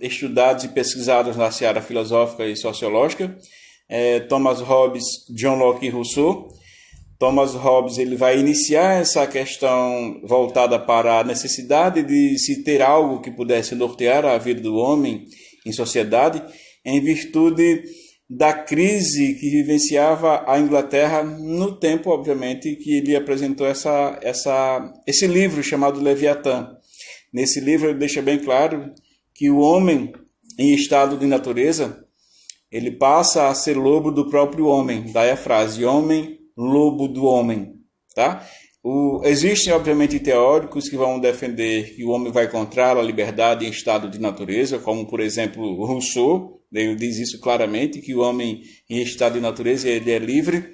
estudados e pesquisados na seara filosófica e sociológica, Thomas Hobbes, John Locke e Rousseau. Thomas Hobbes ele vai iniciar essa questão voltada para a necessidade de se ter algo que pudesse nortear a vida do homem em sociedade, em virtude da crise que vivenciava a Inglaterra no tempo, obviamente, que ele apresentou esse livro chamado Leviatã. Nesse livro ele deixa bem claro que o homem em estado de natureza, ele passa a ser lobo do próprio homem. Daí a frase, homem, lobo do homem. Tá? Existem, obviamente, teóricos que vão defender que o homem vai encontrar a liberdade em estado de natureza, como, por exemplo, Rousseau. Ele diz isso claramente, que o homem em estado de natureza ele é livre.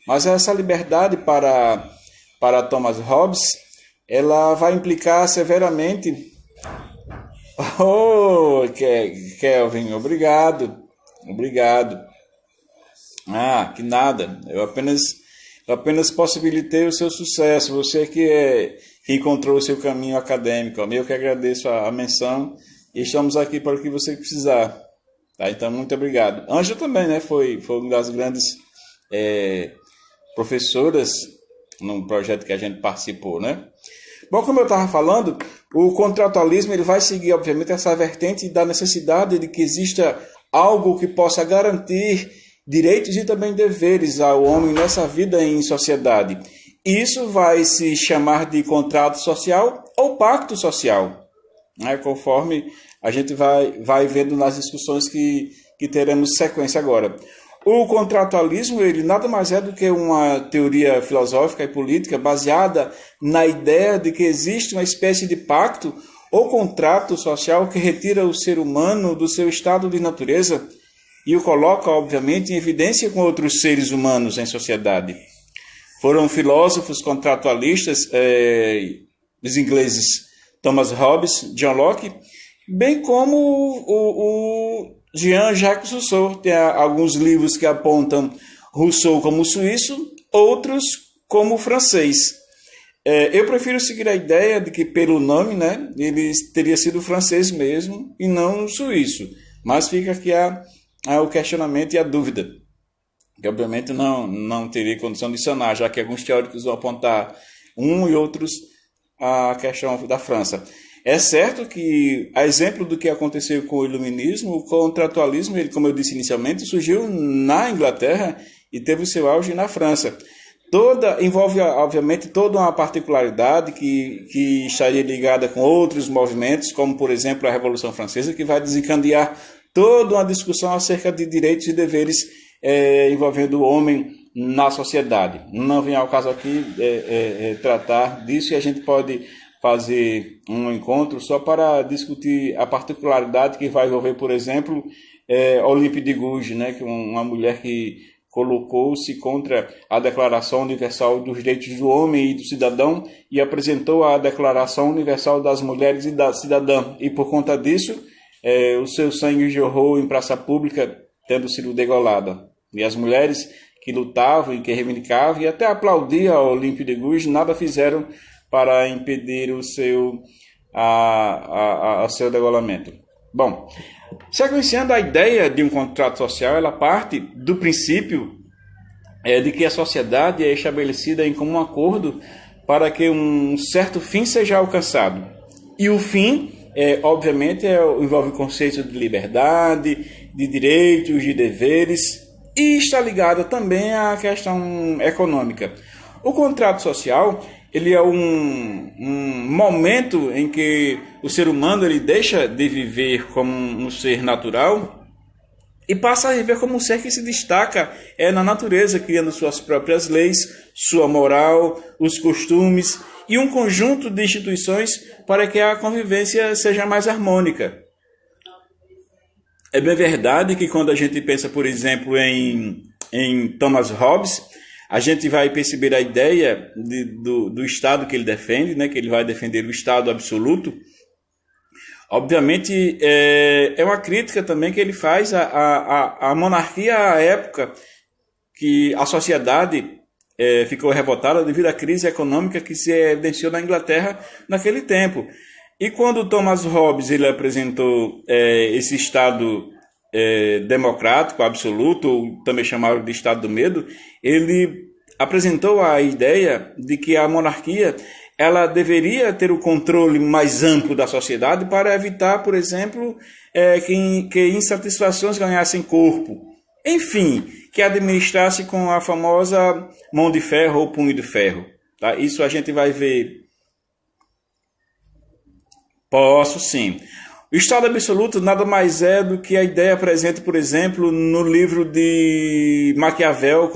Mas essa liberdade para Thomas Hobbes, ela vai implicar severamente... Oh, Kelvin, obrigado. Ah, que nada. Eu apenas possibilitei o seu sucesso. Você que encontrou o seu caminho acadêmico. Eu que agradeço a menção e estamos aqui para o que você precisar. Tá? Então, muito obrigado. Ângela também, né? Foi uma das grandes professoras num projeto que a gente participou, né? Bom, como eu estava falando, o contratualismo ele vai seguir, obviamente, essa vertente da necessidade de que exista algo que possa garantir direitos e também deveres ao homem nessa vida em sociedade. Isso vai se chamar de contrato social ou pacto social, né? Conforme a gente vai vendo nas discussões que teremos sequência agora. O contratualismo ele nada mais é do que uma teoria filosófica e política baseada na ideia de que existe uma espécie de pacto ou contrato social que retira o ser humano do seu estado de natureza e o coloca, obviamente, em evidência com outros seres humanos em sociedade. Foram filósofos contratualistas, os ingleses Thomas Hobbes, John Locke, bem como o Jean-Jacques Rousseau. Tem alguns livros que apontam Rousseau como suíço, outros como francês. Eu prefiro seguir a ideia de que, pelo nome, né, ele teria sido francês mesmo e não suíço. Mas fica aqui o questionamento e a dúvida, que obviamente não teria condição de sanar, já que alguns teóricos vão apontar um e outros a questão da França. É certo que, a exemplo do que aconteceu com o iluminismo, o contratualismo, ele, como eu disse inicialmente, surgiu na Inglaterra e teve o seu auge na França. Envolve, obviamente, toda uma particularidade que estaria ligada com outros movimentos, como, por exemplo, a Revolução Francesa, que vai desencadear toda uma discussão acerca de direitos e deveres envolvendo o homem na sociedade. Não vem ao caso aqui tratar disso, e a gente pode fazer um encontro só para discutir a particularidade que vai envolver, por exemplo, Olympe de Gouges, né, que é uma mulher que colocou-se contra a Declaração Universal dos Direitos do Homem e do Cidadão e apresentou a Declaração Universal das Mulheres e da Cidadã. E por conta disso, o seu sangue jorrou em praça pública, tendo sido degolada. E as mulheres que lutavam e que reivindicavam e até aplaudiam a Olympe de Gouges nada fizeram para impedir o seu degolamento. Bom, sequenciando a ideia de um contrato social, ela parte do princípio de que a sociedade é estabelecida em comum acordo para que um certo fim seja alcançado. E o fim, obviamente, envolve o conceito de liberdade, de direitos, de deveres, e está ligado também à questão econômica. O contrato social ele é um momento em que o ser humano ele deixa de viver como um ser natural e passa a viver como um ser que se destaca na natureza, criando suas próprias leis, sua moral, os costumes e um conjunto de instituições para que a convivência seja mais harmônica. É bem verdade que quando a gente pensa, por exemplo, em Thomas Hobbes, a gente vai perceber a ideia do Estado que ele defende, né, que ele vai defender o Estado absoluto. Obviamente, é uma crítica também que ele faz à monarquia à época que a sociedade ficou revoltada devido à crise econômica que se evidenciou na Inglaterra naquele tempo. E quando Thomas Hobbes ele apresentou esse Estado democrático absoluto, ou também chamado de Estado do Medo, ele apresentou a ideia de que a monarquia ela deveria ter o controle mais amplo da sociedade para evitar, por exemplo, que insatisfações ganhassem corpo. Enfim, que administrasse com a famosa mão de ferro ou punho de ferro. Tá? Isso a gente vai ver. Posso sim. O Estado absoluto nada mais é do que a ideia presente, por exemplo, no livro de Maquiavel,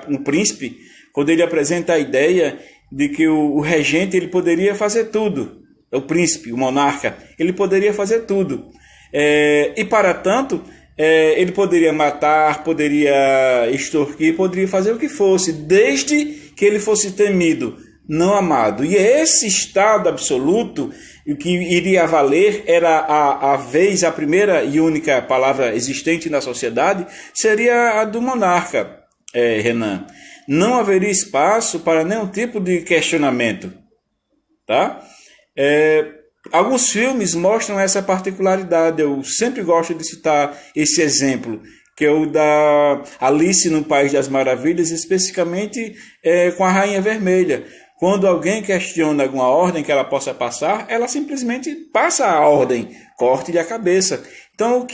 um príncipe, quando ele apresenta a ideia de que o regente ele poderia fazer tudo. O príncipe, o monarca, ele poderia fazer tudo. E para tanto, ele poderia matar, poderia extorquir, poderia fazer o que fosse, desde que ele fosse temido, não amado. E esse Estado absoluto, o que iria valer era a primeira e única palavra existente na sociedade, seria a do monarca, Renan. Não haveria espaço para nenhum tipo de questionamento. Tá? Alguns filmes mostram essa particularidade. Eu sempre gosto de citar esse exemplo, que é o da Alice no País das Maravilhas, especificamente com a Rainha Vermelha. Quando alguém questiona alguma ordem que ela possa passar, ela simplesmente passa a ordem, corte-lhe a cabeça. Então,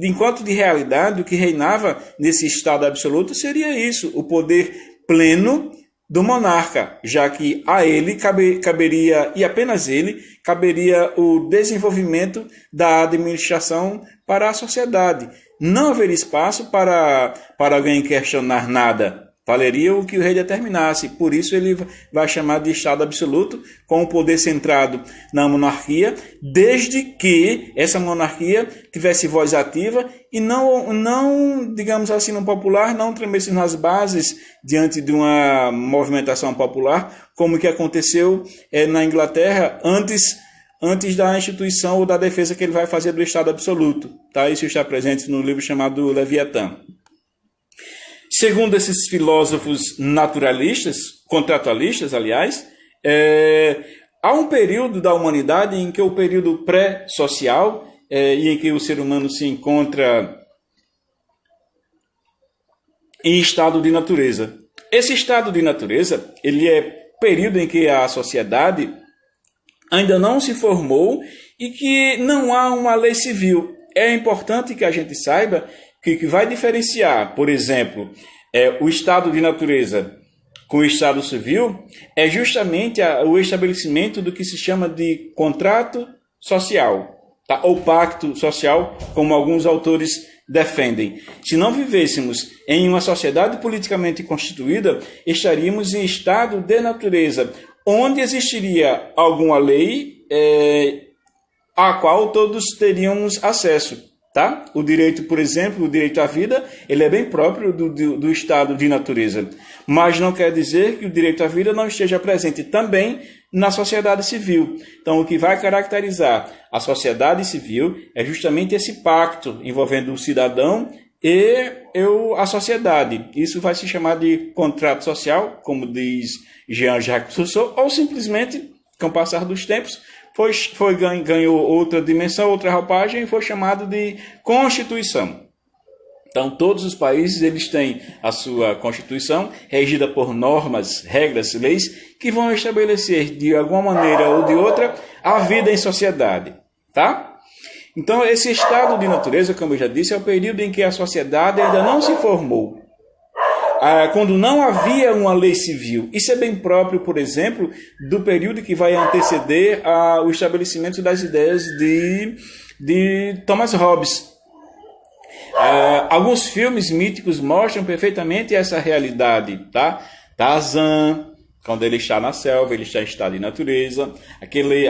enquanto de realidade, o que reinava nesse Estado absoluto seria isso, o poder pleno do monarca, já que a ele caberia, e apenas ele, caberia o desenvolvimento da administração para a sociedade. Não haveria espaço para alguém questionar nada. Valeria o que o rei determinasse. Por isso ele vai chamar de Estado absoluto, com o poder centrado na monarquia, desde que essa monarquia tivesse voz ativa e não, digamos assim, no popular, não tremesse nas bases diante de uma movimentação popular, como que aconteceu na Inglaterra antes da instituição ou da defesa que ele vai fazer do Estado absoluto. Tá? Isso está presente no livro chamado Leviatã. Segundo esses filósofos naturalistas, contratualistas, aliás, há um período da humanidade em que o período pré-social e em que o ser humano se encontra em estado de natureza. Esse estado de natureza, ele é período em que a sociedade ainda não se formou e que não há uma lei civil. É importante que a gente saiba que vai diferenciar, por exemplo, o estado de natureza com o estado civil é justamente o estabelecimento do que se chama de contrato social, tá? Ou pacto social, como alguns autores defendem. Se não vivêssemos em uma sociedade politicamente constituída, estaríamos em estado de natureza, onde existiria alguma lei a qual todos teríamos acesso. Tá? O direito, por exemplo, o direito à vida, ele é bem próprio do estado de natureza. Mas não quer dizer que o direito à vida não esteja presente também na sociedade civil. Então, o que vai caracterizar a sociedade civil é justamente esse pacto envolvendo o cidadão e a sociedade. Isso vai se chamar de contrato social, como diz Jean-Jacques Rousseau, ou simplesmente, com o passar dos tempos, ganhou outra dimensão, outra roupagem e foi chamado de Constituição. Então, todos os países eles têm a sua Constituição, regida por normas, regras, leis, que vão estabelecer, de alguma maneira ou de outra, a vida em sociedade. Tá? Então, esse estado de natureza, como eu já disse, é o período em que a sociedade ainda não se formou. Quando não havia uma lei civil. Isso é bem próprio, por exemplo, do período que vai anteceder o estabelecimento das ideias de Thomas Hobbes. Alguns filmes míticos mostram perfeitamente essa realidade. Tá? Tarzan, quando ele está na selva, ele está em estado de natureza.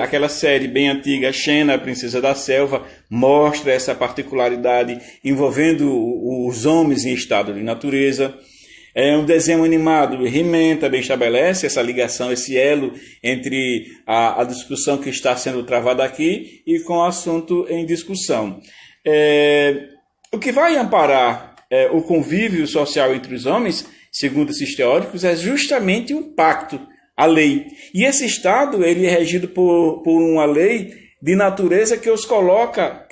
Aquela série bem antiga, Xena, a Princesa da Selva, mostra essa particularidade envolvendo os homens em estado de natureza. Um desenho animado, He-Man, também estabelece essa ligação, esse elo entre a discussão que está sendo travada aqui e com o assunto em discussão. O que vai amparar o convívio social entre os homens, segundo esses teóricos, é justamente um pacto. a lei. E esse Estado, ele é regido por uma lei de natureza que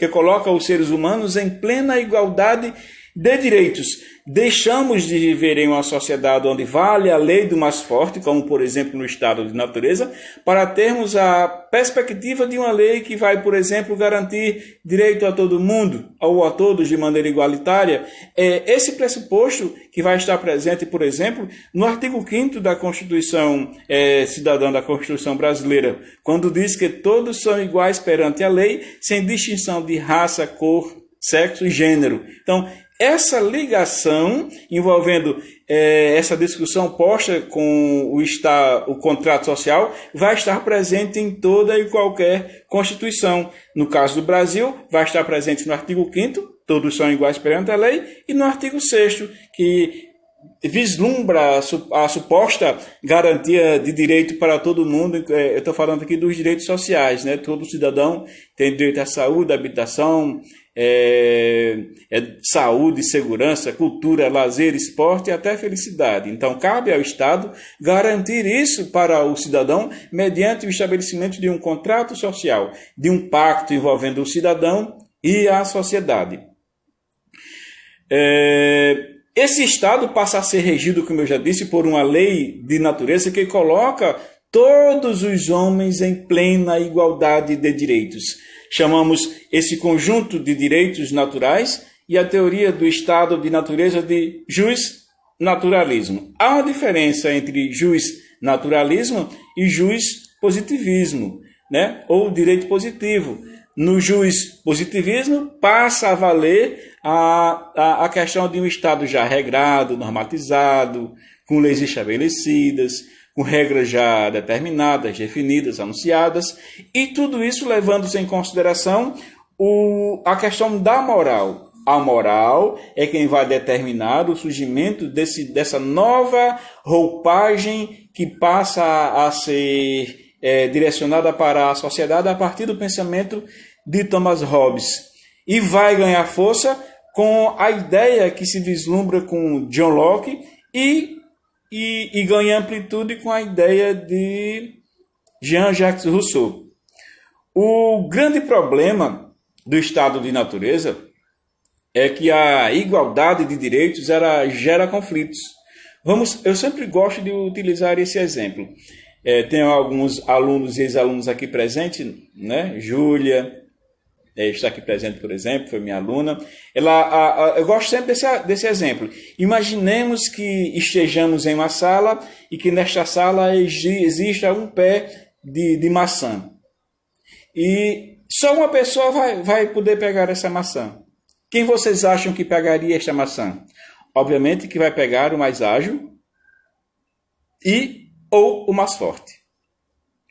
coloca os seres humanos em plena igualdade de direitos. Deixamos de viver em uma sociedade onde vale a lei do mais forte, como por exemplo no estado de natureza, para termos a perspectiva de uma lei que vai, por exemplo, garantir direito a todo mundo, ou a todos de maneira igualitária. É esse pressuposto que vai estar presente, por exemplo, no artigo 5º da Constituição Cidadã da Constituição Brasileira, quando diz que todos são iguais perante a lei, sem distinção de raça, cor, sexo e gênero. Então, essa ligação envolvendo essa discussão posta com o contrato social vai estar presente em toda e qualquer Constituição. No caso do Brasil, vai estar presente no artigo 5º, todos são iguais perante a lei, e no artigo 6º, que vislumbra a suposta garantia de direito para todo mundo. Eu estou falando aqui dos direitos sociais, né? Todo cidadão tem direito à saúde, à habitação, saúde, segurança, cultura, lazer, esporte e até felicidade. Então, cabe ao Estado garantir isso para o cidadão mediante o estabelecimento de um contrato social, de um pacto envolvendo o cidadão e a sociedade. Esse Estado passa a ser regido, como eu já disse, por uma lei de natureza que coloca todos os homens em plena igualdade de direitos. Chamamos esse conjunto de direitos naturais e a teoria do estado de natureza de jus-naturalismo. Há uma diferença entre jus-naturalismo e jus-positivismo, né? Ou direito positivo. No jus-positivismo passa a valer a questão de um estado já regrado, normatizado, com leis estabelecidas, com regras já determinadas, definidas, anunciadas, e tudo isso levando-se em consideração a questão da moral. A moral é quem vai determinar o surgimento dessa nova roupagem que passa a ser direcionada para a sociedade a partir do pensamento de Thomas Hobbes. E vai ganhar força com a ideia que se vislumbra com John Locke e ganha amplitude com a ideia de Jean-Jacques Rousseau. O grande problema do estado de natureza é que a igualdade de direitos gera conflitos. Eu sempre gosto de utilizar esse exemplo. Tenho alguns alunos e ex-alunos aqui presentes, né? Júlia está aqui presente, por exemplo, foi minha aluna. Eu gosto sempre desse exemplo. Imaginemos que estejamos em uma sala e que nesta sala exista um pé de maçã. E só uma pessoa vai poder pegar essa maçã. Quem vocês acham que pegaria esta maçã? Obviamente que vai pegar o mais ágil ou o mais forte.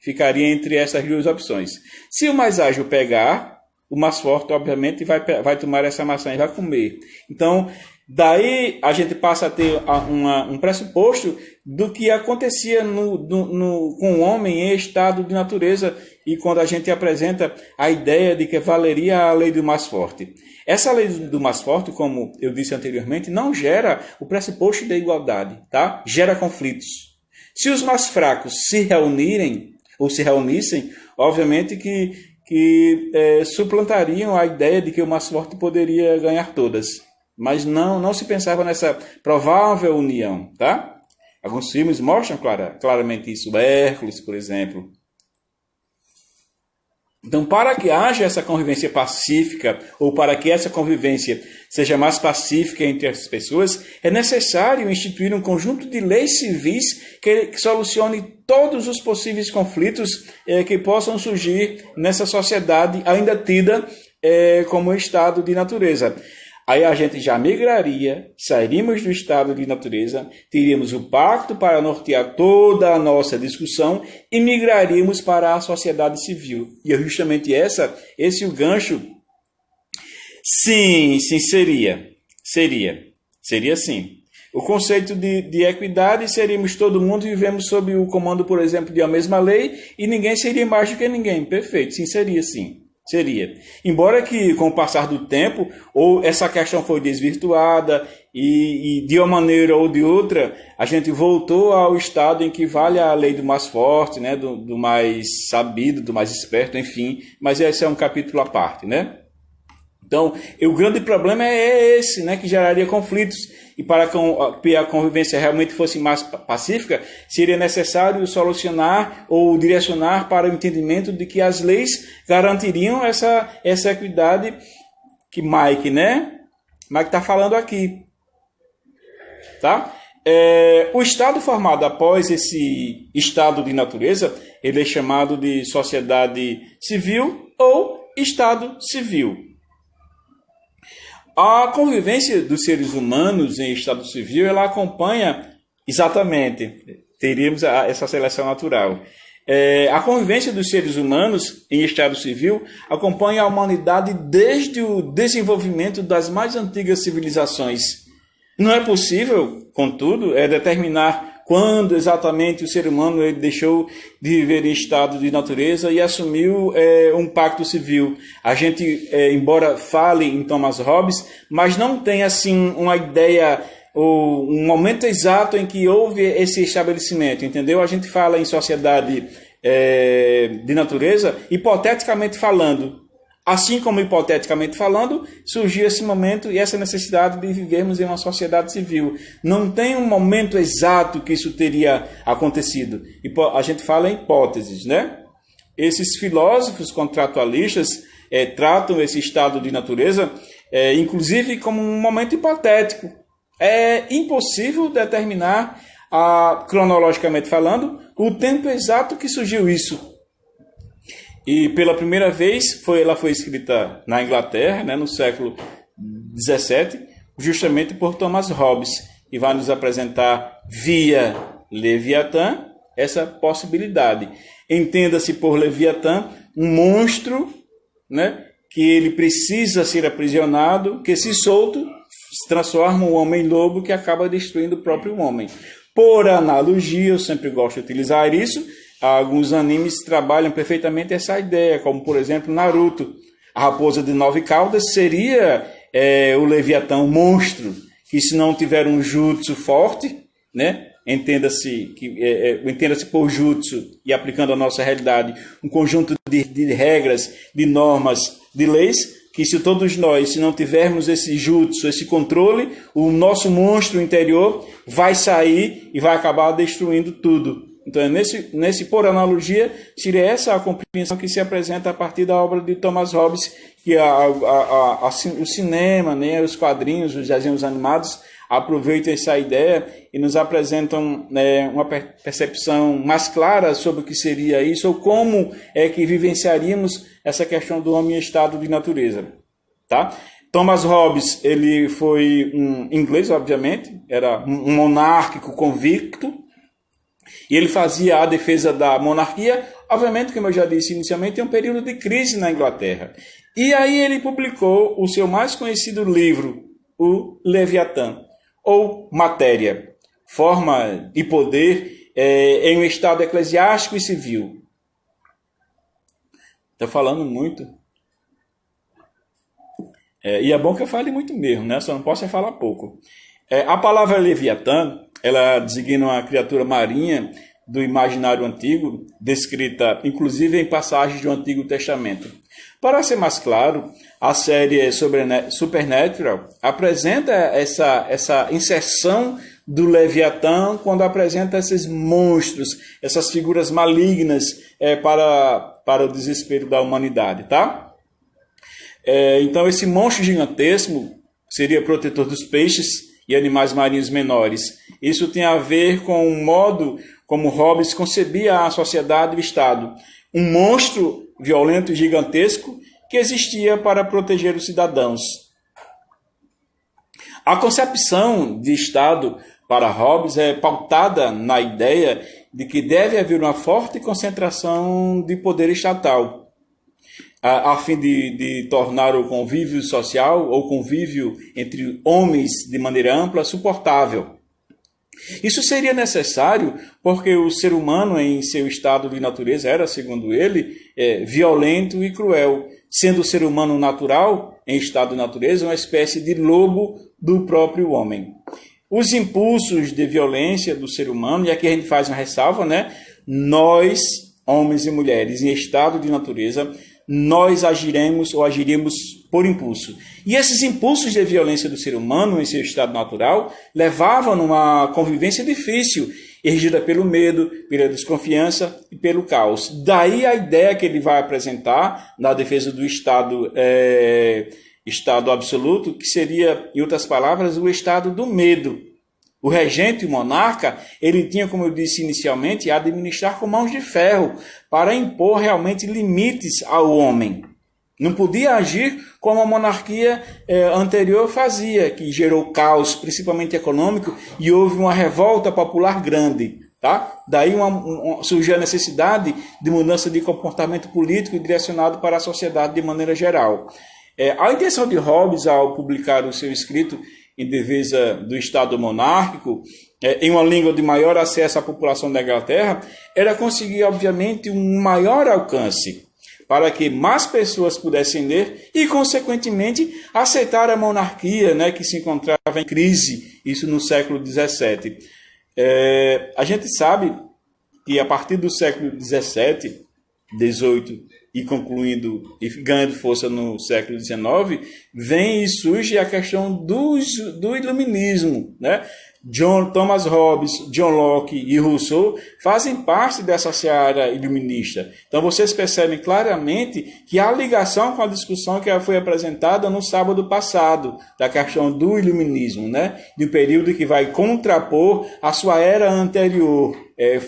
Ficaria entre essas duas opções. Se o mais ágil pegar, o mais forte, obviamente, vai tomar essa maçã e vai comer. Então, daí a gente passa a ter um pressuposto do que acontecia com o homem em estado de natureza, e quando a gente apresenta a ideia de que valeria a lei do mais forte. Essa lei do mais forte, como eu disse anteriormente, não gera o pressuposto da igualdade, tá? Gera conflitos. Se os mais fracos se reunirem ou se reunissem, obviamente que suplantariam a ideia de que o mais forte poderia ganhar todas. Mas não se pensava nessa provável união, tá? Alguns filmes mostram claramente isso. Hércules, por exemplo. Então, para que haja essa convivência pacífica, ou para que essa convivência seja mais pacífica entre as pessoas, é necessário instituir um conjunto de leis civis que solucione todos os possíveis conflitos que possam surgir nessa sociedade ainda tida como estado de natureza. Aí a gente já migraria, sairíamos do estado de natureza, teríamos o pacto para nortear toda a nossa discussão e migraríamos para a sociedade civil. E é justamente esse o gancho. Sim, seria. Seria sim. O conceito de equidade, seríamos todo mundo, vivemos sob o comando, por exemplo, de uma mesma lei e ninguém seria mais do que ninguém. Perfeito, sim, seria sim. Seria. Embora que, com o passar do tempo, ou essa questão foi desvirtuada e de uma maneira ou de outra, a gente voltou ao estado em que vale a lei do mais forte, né? Do mais sabido, do mais esperto, enfim. Mas esse é um capítulo à parte, né? Então, o grande problema é esse, né, que geraria conflitos. E para que a convivência realmente fosse mais pacífica, seria necessário solucionar ou direcionar para o entendimento de que as leis garantiriam essa equidade que Mike está falando aqui. Tá? O estado formado após esse estado de natureza, ele é chamado de sociedade civil ou estado civil. A convivência dos seres humanos em estado civil, ela acompanha exatamente, teríamos essa seleção natural. A convivência dos seres humanos em estado civil acompanha a humanidade desde o desenvolvimento das mais antigas civilizações. Não é possível, contudo, determinar quando exatamente o ser humano ele deixou de viver em estado de natureza e assumiu um pacto civil. A gente, embora fale em Thomas Hobbes, mas não tem assim uma ideia ou um momento exato em que houve esse estabelecimento, entendeu? A gente fala em sociedade de natureza, hipoteticamente falando. Assim como hipoteticamente falando, surgiu esse momento e essa necessidade de vivermos em uma sociedade civil. Não tem um momento exato que isso teria acontecido. A gente fala em hipóteses, né? Esses filósofos contratualistas tratam esse estado de natureza, inclusive, como um momento hipotético. É impossível determinar, cronologicamente falando, o tempo exato que surgiu isso. E pela primeira vez ela foi escrita na Inglaterra, né, no século XVII, justamente por Thomas Hobbes, e vai nos apresentar via Leviatã essa possibilidade. Entenda-se por Leviatã um monstro, né, que ele precisa ser aprisionado, que se solto se transforma um homem-lobo que acaba destruindo o próprio homem. Por analogia, eu sempre gosto de utilizar isso. Alguns animes trabalham perfeitamente essa ideia, como, por exemplo, Naruto. A raposa de 9 caudas seria o Leviatã, um monstro, que se não tiver um jutsu forte, né? Entenda-se por jutsu, e aplicando a nossa realidade, um conjunto de regras, de normas, de leis, que se todos nós, se não tivermos esse jutsu, esse controle, o nosso monstro interior vai sair e vai acabar destruindo tudo. Então, por analogia, seria essa a compreensão que se apresenta a partir da obra de Thomas Hobbes, que o cinema, né, os quadrinhos, os desenhos animados aproveitam essa ideia e nos apresentam uma percepção mais clara sobre o que seria isso, ou como é que vivenciaríamos essa questão do homem em estado de natureza. Tá? Thomas Hobbes, ele foi um inglês, obviamente, era um monárquico convicto, e ele fazia a defesa da monarquia. Obviamente, como eu já disse inicialmente, tem um período de crise na Inglaterra. E aí ele publicou o seu mais conhecido livro, o Leviatã, ou Matéria, Forma e Poder em um Estado Eclesiástico e Civil. Estou falando muito. E é bom que eu fale muito mesmo, né? Só não posso falar pouco. A palavra Leviatã, ela designa uma criatura marinha do imaginário antigo, descrita inclusive em passagens do Antigo Testamento. Para ser mais claro, a série Supernatural apresenta essa inserção do Leviatã quando apresenta esses monstros, essas figuras malignas para o desespero da humanidade, tá? Então esse monstro gigantesco seria protetor dos peixes e animais marinhos menores. Isso tem a ver com o modo como Hobbes concebia a sociedade e o Estado. Um monstro violento e gigantesco que existia para proteger os cidadãos. A concepção de Estado para Hobbes é pautada na ideia de que deve haver uma forte concentração de poder estatal, a fim de tornar o convívio social ou convívio entre homens de maneira ampla suportável. Isso seria necessário porque o ser humano, em seu estado de natureza, era, segundo ele, violento e cruel, sendo o ser humano natural, em estado de natureza, uma espécie de lobo do próprio homem. Os impulsos de violência do ser humano, e aqui a gente faz uma ressalva, né? Nós, homens e mulheres, em estado de natureza, nós agiremos ou agiríamos por impulso. E esses impulsos de violência do ser humano em seu estado natural levavam numa convivência difícil, erigida pelo medo, pela desconfiança e pelo caos. Daí a ideia que ele vai apresentar na defesa do estado absoluto, que seria, em outras palavras, o estado do medo. O regente, o monarca, ele tinha, como eu disse inicialmente, administrar com mãos de ferro para impor realmente limites ao homem. Não podia agir como a monarquia anterior fazia, que gerou caos, principalmente econômico, e houve uma revolta popular grande. Tá? Daí surgiu a necessidade de mudança de comportamento político direcionado para a sociedade de maneira geral. A intenção de Hobbes, ao publicar o seu escrito em defesa do Estado monárquico, em uma língua de maior acesso à população da Inglaterra, era conseguir, obviamente, um maior alcance, para que mais pessoas pudessem ler e, consequentemente, aceitar a monarquia, né, que se encontrava em crise, isso no século XVII. A gente sabe que, a partir do século XVII, XVIII, e concluindo e ganhando força no século XIX, vem e surge a questão do iluminismo, né? Thomas Hobbes, John Locke e Rousseau fazem parte dessa seara iluminista. Então vocês percebem claramente que há ligação com a discussão que foi apresentada no sábado passado, da questão do iluminismo, né? De um período que vai contrapor a sua era anterior.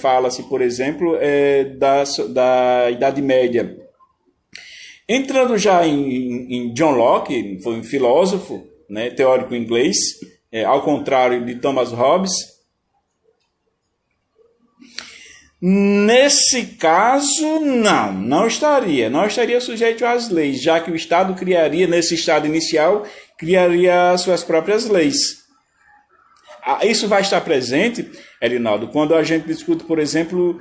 Fala-se, por exemplo, da Idade Média. Entrando já em John Locke, foi um filósofo, né, teórico inglês, ao contrário de Thomas Hobbes. Nesse caso, não estaria sujeito às leis, já que o Estado criaria, nesse estado inicial, criaria suas próprias leis. Isso vai estar presente, Erinaldo, quando a gente discute, por exemplo,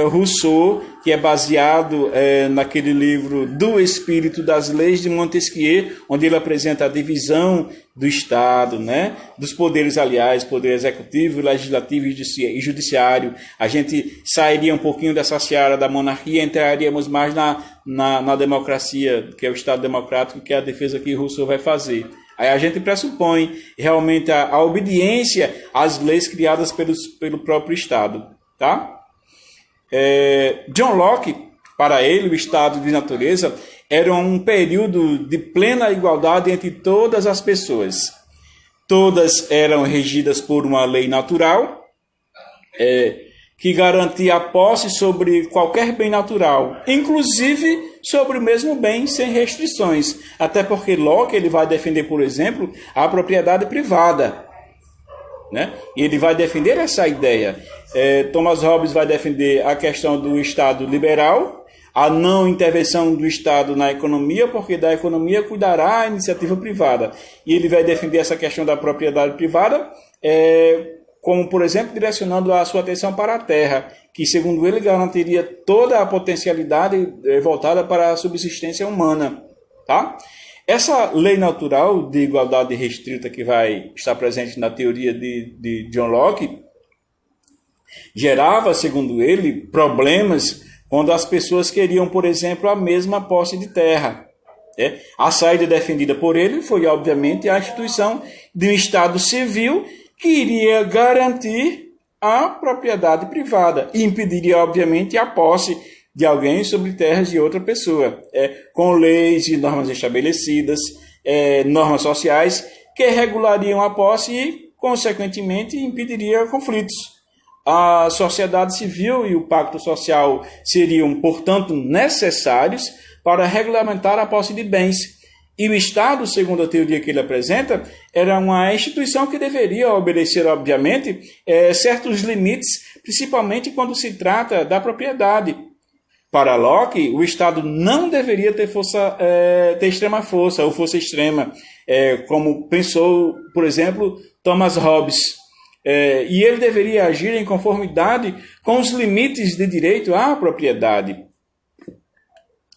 Rousseau, que é baseado naquele livro do Espírito das Leis de Montesquieu, onde ele apresenta a divisão do Estado, né? Dos poderes, aliás, poder executivo, legislativo e judiciário. A gente sairia um pouquinho dessa seara da monarquia, entraríamos mais na democracia, que é o Estado democrático, que é a defesa que Rousseau vai fazer. Aí a gente pressupõe realmente a obediência às leis criadas pelo próprio Estado. Tá? John Locke, para ele, o estado de natureza era um período de plena igualdade entre todas as pessoas. Todas eram regidas por uma lei natural, que garantia a posse sobre qualquer bem natural, inclusive sobre o mesmo bem, sem restrições. Até porque Locke ele vai defender, por exemplo, a propriedade privada, né? E ele vai defender essa ideia. Thomas Hobbes vai defender a questão do Estado liberal, a não intervenção do Estado na economia, porque da economia cuidará a iniciativa privada. E ele vai defender essa questão da propriedade privada, como, por exemplo, direcionando a sua atenção para a terra, que, segundo ele, garantiria toda a potencialidade voltada para a subsistência humana. Tá? Essa lei natural de igualdade restrita que vai estar presente na teoria de John Locke gerava, segundo ele, problemas quando as pessoas queriam, por exemplo, a mesma posse de terra. A saída defendida por ele foi, obviamente, a instituição de um Estado civil que iria garantir a propriedade privada e impediria, obviamente, a posse de alguém sobre terras de outra pessoa, com leis e normas estabelecidas, normas sociais que regulariam a posse e, consequentemente, impediria conflitos. A sociedade civil e o pacto social seriam, portanto, necessários para regulamentar a posse de bens. E o Estado, segundo a teoria que ele apresenta, era uma instituição que deveria obedecer, obviamente, certos limites, principalmente quando se trata da propriedade. Para Locke, o Estado não deveria ter extrema força ou força extrema, como pensou, por exemplo, Thomas Hobbes. e ele deveria agir em conformidade com os limites de direito à propriedade.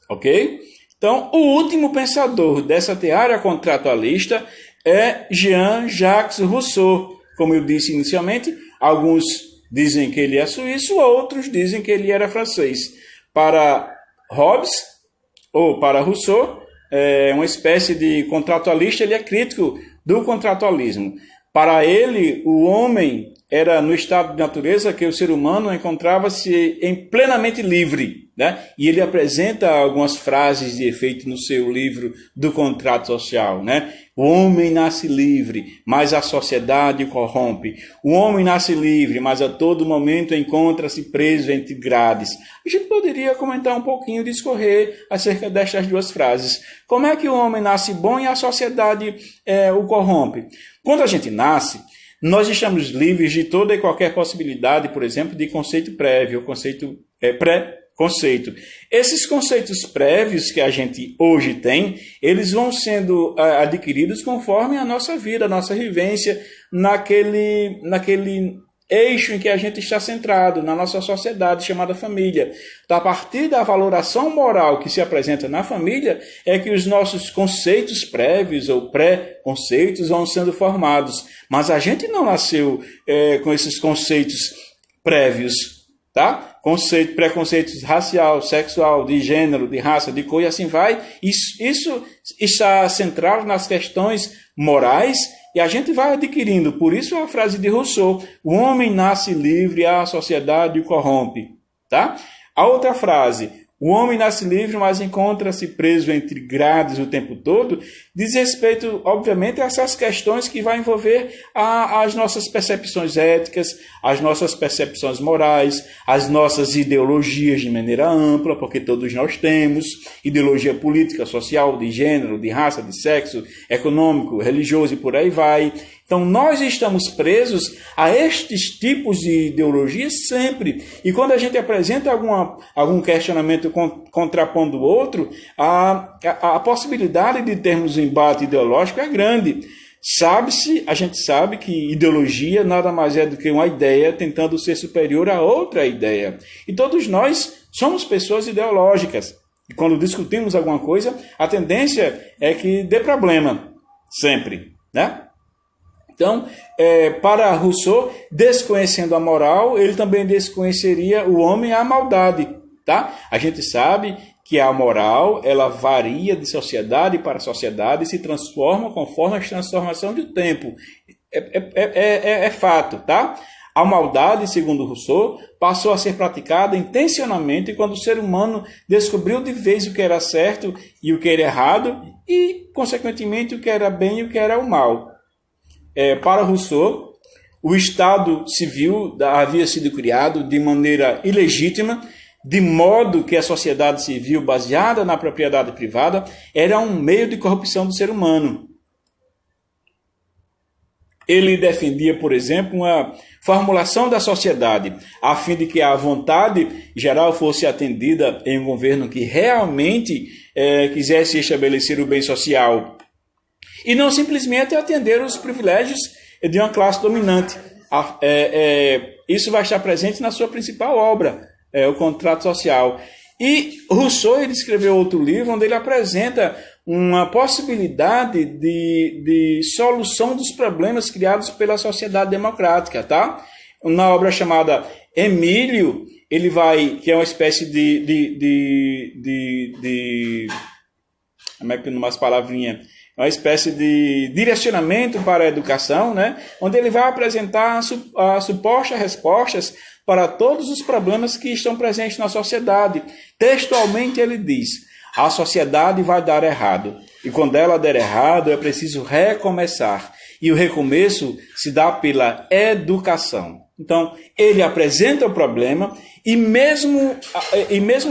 Ok? Então, o último pensador dessa teoria contratualista é Jean-Jacques Rousseau. Como eu disse inicialmente, alguns dizem que ele é suíço, outros dizem que ele era francês. Para Hobbes, ou para Rousseau, uma espécie de contratualista, ele é crítico do contratualismo. Para ele, o homem era no estado de natureza que o ser humano encontrava-se plenamente livre, né? E ele apresenta algumas frases de efeito no seu livro do Contrato Social, né? O homem nasce livre, mas a sociedade o corrompe. O homem nasce livre, mas a todo momento encontra-se preso entre grades. A gente poderia comentar um pouquinho, discorrer acerca destas duas frases. Como é que o homem nasce bom e a sociedade o corrompe? Quando a gente nasce, nós estamos livres de toda e qualquer possibilidade, por exemplo, de conceito prévio, conceito pré-conceito. Esses conceitos prévios que a gente hoje tem, eles vão sendo adquiridos conforme a nossa vida, a nossa vivência, naquele eixo em que a gente está centrado, na nossa sociedade chamada família. Então, a partir da valoração moral que se apresenta na família, é que os nossos conceitos prévios ou pré-conceitos vão sendo formados. Mas a gente não nasceu com esses conceitos prévios, tá? Preconceitos racial, sexual, de gênero, de raça, de cor e assim vai. Isso está centrado nas questões morais e a gente vai adquirindo. Por isso a frase de Rousseau: o homem nasce livre, a sociedade o corrompe. Tá? A outra frase: o homem nasce livre, mas encontra-se preso entre grades o tempo todo, diz respeito, obviamente, a essas questões que vai envolver as nossas percepções éticas, as nossas percepções morais, as nossas ideologias de maneira ampla, porque todos nós temos ideologia política, social, de gênero, de raça, de sexo, econômico, religioso e por aí vai. Então, nós estamos presos a estes tipos de ideologias sempre. E quando a gente apresenta algum questionamento contrapondo o outro, a possibilidade de termos um embate ideológico é grande. A gente sabe que ideologia nada mais é do que uma ideia tentando ser superior a outra ideia. E todos nós somos pessoas ideológicas. E quando discutimos alguma coisa, a tendência é que dê problema, sempre, né? Então, para Rousseau, desconhecendo a moral, ele também desconheceria o homem e a maldade. Tá? A gente sabe que a moral ela varia de sociedade para sociedade e se transforma conforme a transformação do tempo. É fato. Tá? A maldade, segundo Rousseau, passou a ser praticada intencionalmente quando o ser humano descobriu de vez o que era certo e o que era errado e, consequentemente, o que era bem e o que era o mal. Para Rousseau, o Estado civil havia sido criado de maneira ilegítima, de modo que a sociedade civil baseada na propriedade privada era um meio de corrupção do ser humano. Ele defendia, por exemplo, uma formulação da sociedade, a fim de que a vontade geral fosse atendida em um governo que realmente quisesse estabelecer o bem social. E não simplesmente atender os privilégios de uma classe dominante. Isso vai estar presente na sua principal obra, o Contrato Social. E Rousseau ele escreveu outro livro onde ele apresenta uma possibilidade de solução dos problemas criados pela sociedade democrática. Tá? Na obra chamada Emílio, ele vai, que é uma espécie como é que umas palavrinhas... uma espécie de direcionamento para a educação, né? Onde ele vai apresentar supostas respostas para todos os problemas que estão presentes na sociedade. Textualmente ele diz: a sociedade vai dar errado, e quando ela der errado é preciso recomeçar, e o recomeço se dá pela educação. Então, ele apresenta o problema e mesmo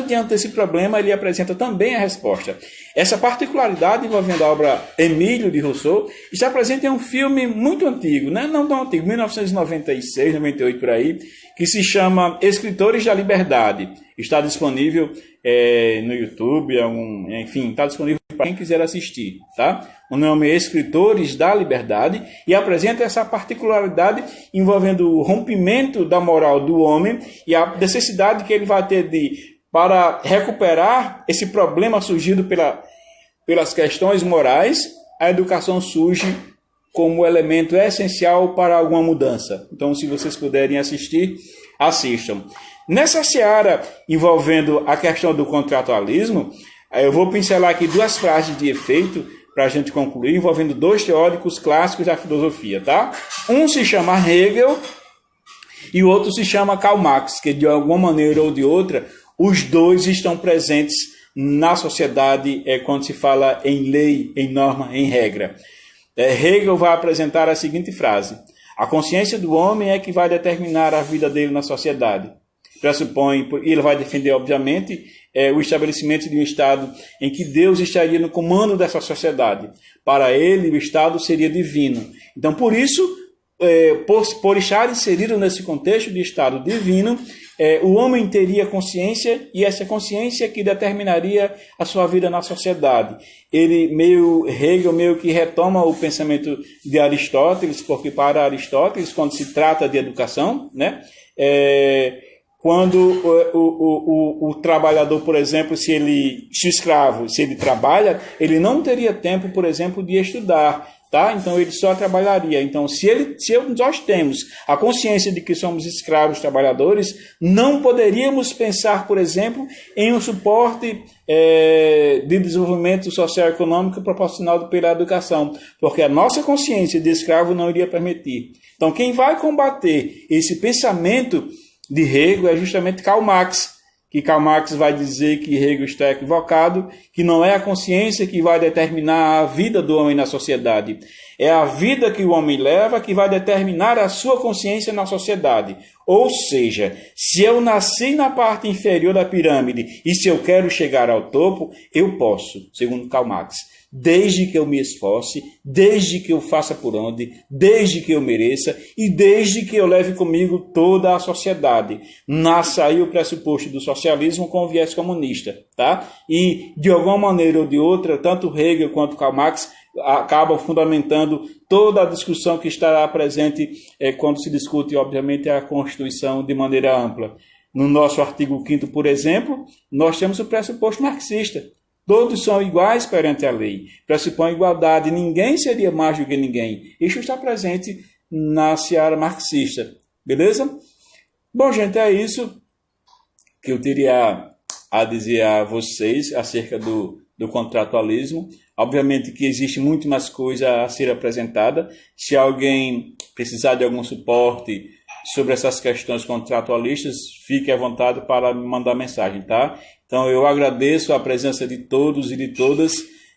diante desse problema, ele apresenta também a resposta. Essa particularidade envolvendo a obra Emílio de Rousseau está presente em um filme muito antigo, né? Não tão antigo, 1996, 98 por aí, que se chama Escritores da Liberdade. Está disponível no YouTube, enfim, está disponível para quem quiser assistir, tá? O nome é Escritores da Liberdade e apresenta essa particularidade envolvendo o rompimento da moral do homem e a necessidade que ele vai ter para recuperar esse problema surgido pelas questões morais. A educação surge como elemento essencial para alguma mudança. Então, se vocês puderem assistir, assistam. Nessa seara envolvendo a questão do contratualismo, eu vou pincelar aqui duas frases de efeito para a gente concluir, envolvendo dois teóricos clássicos da filosofia, tá? Um se chama Hegel e o outro se chama Karl Marx, que de alguma maneira ou de outra, os dois estão presentes na sociedade quando se fala em lei, em norma, em regra. Hegel vai apresentar a seguinte frase: a consciência do homem é que vai determinar a vida dele na sociedade. Pressupõe, e ele vai defender, obviamente, o estabelecimento de um Estado em que Deus estaria no comando dessa sociedade. Para ele, o Estado seria divino. Então, por isso, por estar inserido nesse contexto de Estado divino, o homem teria consciência, e essa consciência que determinaria a sua vida na sociedade. Hegel meio que retoma o pensamento de Aristóteles, porque para Aristóteles, quando se trata de educação, né, quando o trabalhador, por exemplo, se o escravo, se ele trabalha, ele não teria tempo, por exemplo, de estudar, tá? Então ele só trabalharia. Então, nós temos a consciência de que somos escravos trabalhadores, não poderíamos pensar, por exemplo, em um suporte de desenvolvimento social e econômico proporcionado pela educação, porque a nossa consciência de escravo não iria permitir. Então, quem vai combater esse pensamento de Hegel é justamente Karl Marx, que Karl Marx vai dizer que Hegel está equivocado, que não é a consciência que vai determinar a vida do homem na sociedade. É a vida que o homem leva que vai determinar a sua consciência na sociedade. Ou seja, se eu nasci na parte inferior da pirâmide e se eu quero chegar ao topo, eu posso, segundo Karl Marx. Desde que eu me esforce, desde que eu faça por onde, desde que eu mereça e desde que eu leve comigo toda a sociedade. Nasce aí o pressuposto do socialismo com o viés comunista, tá? E de alguma maneira ou de outra, tanto Hegel quanto Karl Marx acabam fundamentando toda a discussão que estará presente quando se discute, obviamente, a Constituição de maneira ampla. No nosso artigo 5º, por exemplo, nós temos o pressuposto marxista. Todos são iguais perante a lei. Pressupõe igualdade. Ninguém seria mais do que ninguém. Isso está presente na seara marxista. Beleza? Bom, gente, é isso que eu teria a dizer a vocês acerca do contratualismo. Obviamente que existe muito mais coisa a ser apresentada. Se alguém precisar de algum suporte sobre essas questões contratualistas, fique à vontade para me mandar mensagem, tá? Então eu agradeço a presença de todos e de todas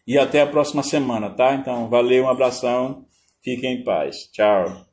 e até a próxima semana, tá? Então valeu, um abração, fiquem em paz. Tchau.